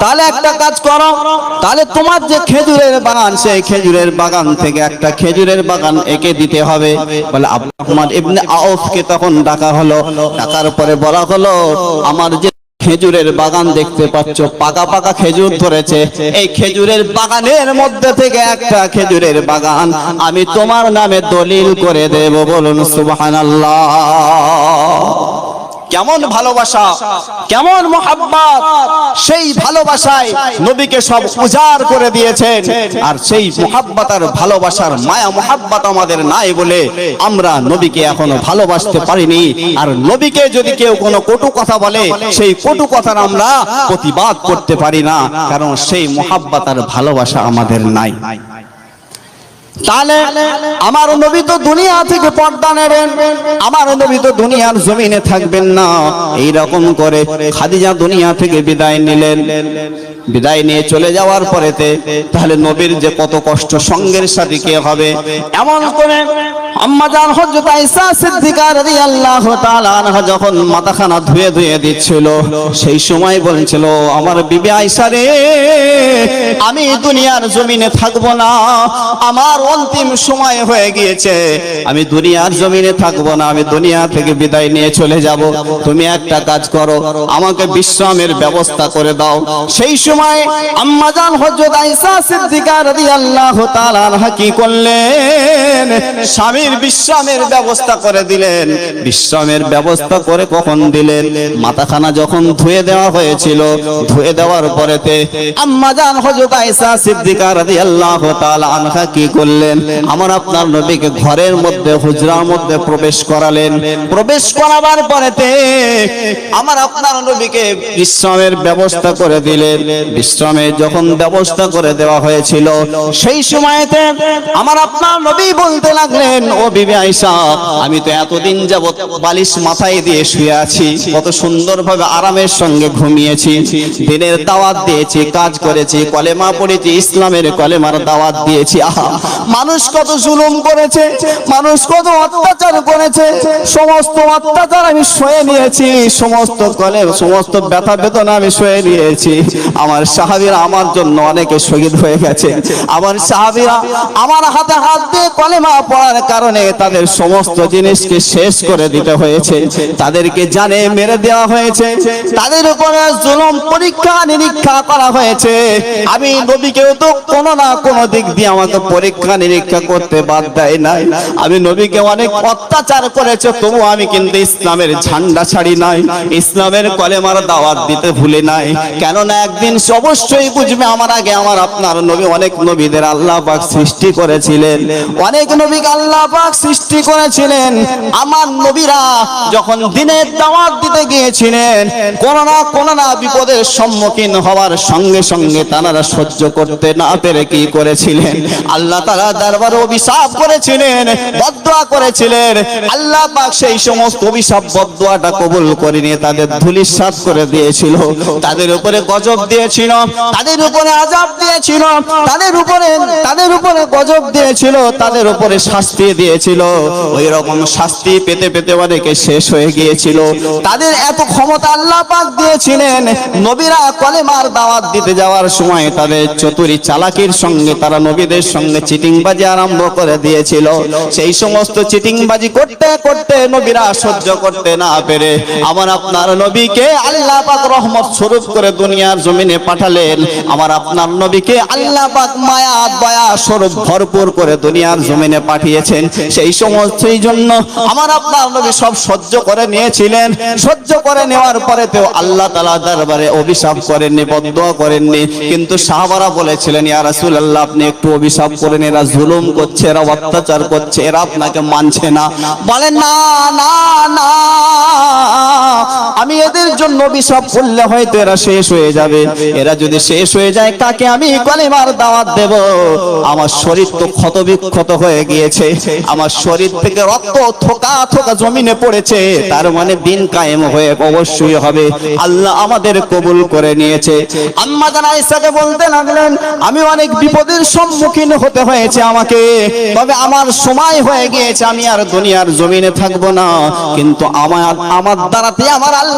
তাহলে একটা কাজ করো, তাহলে তোমার যে খেজুরের বাগান, সেই খেজুরের বাগান থেকে একটা খেজুরের বাগান এঁকে দিতে হবে। বলে আব্দুররহমান ইবনে আউফকে তখন ডাকা হলো। ডাকার পরে বলা হলো, আমার যে খেজুরের বাগান দেখতে পাচ্ছ, পাকা পাকা খেজুর ধরেছে, এই খেজুরের বাগানের মধ্যে থেকে একটা খেজুরের বাগান আমি তোমার নামে দলিল করে দেব। বলুন সুবহানাল্লাহ। কেমন ভালোবাসা, কেমন মুহাব্বত! সেই ভালোবাসায় নবীকে সব উজাড় করে দিয়েছেন। আর সেই মুহাব্বত আর ভালোবাসার মায়া মুহাব্বত আমাদের নাই বলে আমরা নবীকে এখনো ভালোবাসতে পারিনি। আর নবীকে যদি কেউ কোনো কটু কথা বলে, সেই কটু কথার আমরা প্রতিবাদ করতে পারি না, কারণ সেই মুহাব্বত আর ভালোবাসা আমাদের নাই। তাহলে আমার নবী তো দুনিয়া থেকে পর্দা নেবেন, আমার নবী তো দুনিয়ার জমিনে থাকবেন না। এই রকম করে খাদিজা দুনিয়া থেকে বিদায় নিলেন। বিদায় নিয়ে চলে যাওয়ার পরেতে তাহলে নবীর যে কত কষ্ট, সঙ্গের সাথে কে হবে? এমন করে আম্মা জান হযরত আয়েশা সিদ্দিকা রাদিয়াল্লাহু তাআলা আনহা যখন মাথাখানা ধুয়ে ধুয়ে দিচ্ছিল, সেই সময় বলছিল, আমার বিবি আয়েশা রে, আমি দুনিয়ার জমিনে থাকবো না, আমার অন্তিম সময় হয়ে গিয়েছে, আমি দুনিয়ার জমিনে থাকবো না, আমি দুনিয়া থেকে বিদায় নিয়ে চলে যাব। তুমি একটা কাজ করো, আমাকে বিশ্রামের ব্যবস্থা করে দাও। সেই সময় আম্মা জান হযরত আয়েশা সিদ্দিকা রাদিয়াল্লাহু তাআলা আনহা কি করলেন? স্বামীর বিশ্রামের ব্যবস্থা করে দিলেন। বিশ্রামের ব্যবস্থা করে কখন দিলেন? মাথাখানা যখন ধুয়ে দেওয়া হয়েছিল, ধুয়ে দেওয়ার পরেতে আম্মা জান হযরত আয়েশা সিদ্দিকা রাদিয়াল্লাহু তাআলা আনহা কি করলেন? আমার আপনার নবীকে ঘরের মধ্যে, হুজরার মধ্যে প্রবেশ করালেন। প্রবেশ করাবার পরেতে আমার আপনার নবীকে বিশ্রামের ব্যবস্থা করে দিলেন। বিশ্রামের যখন ব্যবস্থা করে দেওয়া হয়েছিল, সেই সময়তে আমার আপনার নবী বলতে লাগলেন, ও বিবি আয়েশা, আমি তো এতদিন যাবত বালিশ মাথায় দিয়ে শুয়ে আছি, কত সুন্দরভাবে আরামের সঙ্গে ঘুমিয়েছি, দিনের দাওয়াত দিয়েছি, কাজ করেছি, কলেমা পড়েছি, ইসলামের কলেমার দাওয়াত দিয়েছি। মানুষ কত জুলুম করেছে, মানুষ কত অত্যাচার করেছে, সমস্ত অত্যাচার আমি সয়ে নিয়েছি, সমস্ত ব্যথা বেদনা আমি সয়ে নিয়েছি। আমার সাহাবীরা আমার জন্য অনেকে শহীদ হয়ে গেছে। আমার সাহাবীরা আমার হাতে হাত দিয়ে কলেমা পড়ার কারণে তাদের সমস্ত জিনিসকে শেষ করে দিতে হয়েছে, তাদেরকে জানে মেরে দেওয়া হয়েছে, তাদের উপরে জুলুম পরীক্ষা নিরীক্ষা করা হয়েছে। আমি নবীকেও তো কোনো না কোনো দিক দিয়ে আমাকে পরীক্ষা নিরীক্ষা করতে বাদ দেয় নাই। আমি নবীকে অনেক অত্যাচার করেছে, তবু আমি কিন্তু ইসলামের ঝান্ডা ছাড়ি নাই, ইসলামের কলেমার দাওয়াত দিতে ভুলে নাই। কেননা একদিন অবশ্যই বুঝবে, আমার আগে আমার আপনার নবী অনেক নবীদের আল্লাহ পাক সৃষ্টি করেছিলেন, অনেক নবীকে আল্লাহ পাক সৃষ্টি করেছিলেন। আমার নবীরা যখন দিনের দাওয়াত দিতে গিয়েছিলেন, কোনো না বিপদের সম্মুখীন হওয়ার সঙ্গে সঙ্গে তারা সহ্য করতে না পেরে কি করেছিলেন? আল্লাহ তাআলা দরবারে অভিশাপ করেছিলেন, বদদুয়া করেছিলেন। আল্লাহ পাক সেই সমস্ত অভিশাপ বদদুয়াটা কবুল করে নিয়ে তাদের ধূলিসাৎ করে দিয়েছিল, তাদের উপরে গজব দিয়েছিল, তাদের উপরে আযাব দিয়েছিল, তাদের উপরে গজব দিয়েছিল, তাদের উপরে শাস্তি দিয়েছিল। ওই রকম শাস্তি পেতে পেতে অনেকে শেষ হয়ে গিয়েছিল। তাদের এত ক্ষমতা আল্লাহ পাক দিয়েছিলেন, নবীরা কলেমার দাওয়াত দিতে যাওয়ার সময় তাদের চতুরি চালাকির সঙ্গে তারা নবীদের সঙ্গে চিটিংবাজি আরম্ভ করে দিয়েছিল। সেই সমস্ত চিটিংবাজি করতে করতে নবীরা সহ্য করতে না পেরে আমার আপনার নবীকে আল্লাহ পাক রহমত স্বরূপ করে দুনিয়ার জমিনে পাঠালেন। আমার আপনার নবীকে আল্লাহ পাক মায়া দয়া স্বরূপ ভরপুর করে দুনিয়ার জমিনে পাঠিয়েছেন। সেই জন্য আমার আপনার নবী সব সহ্য করে নিয়েছিলেন। সহ্য করে নেওয়ার পরেতেও আল্লাহ তাআলা দরবারে অভিশাপ করেননি, বদদুয়া করেননি। কিন্তু সাহাবারা বলেছিলেন, ইয়া রাসূলুল্লাহ, আপনি একটু অভিশাপ করেন, এরা জুলুম করছে, এরা অত্যাচার করছে, এরা আপনাকে মানছে না। বলেন, না না না, আমি এদের জন্য অভিশাপ করলে হয়তো এরা শেষ হয়ে যাবে। এরা যদি শেষ হয়ে যায়, তাকে আমি কলেমার দাওয়াত দেব। আমার শরীর তো ক্ষতবিক্ষত হয়ে গিয়েছে, আমার শরীর থেকে রক্ত থোকা থোকা জমিনে পড়েছে, তার মানে দিন কায়েম হয়ে অবশ্যই হবে। আল্লাহ আমাদের কবুল করে নিয়েছে। আম্মা জান আয়েশাকে বলতে লাগলেন, আমি অনেক বিপদের সম্মুখীন হতে হয়েছে আমাকে, তবে আমার সময় হয়ে গিয়েছে, আমি আর দুনিয়ার জমিনে থাকবো না। কিন্তু আমার দ্বারাতে আমার আল্লাহ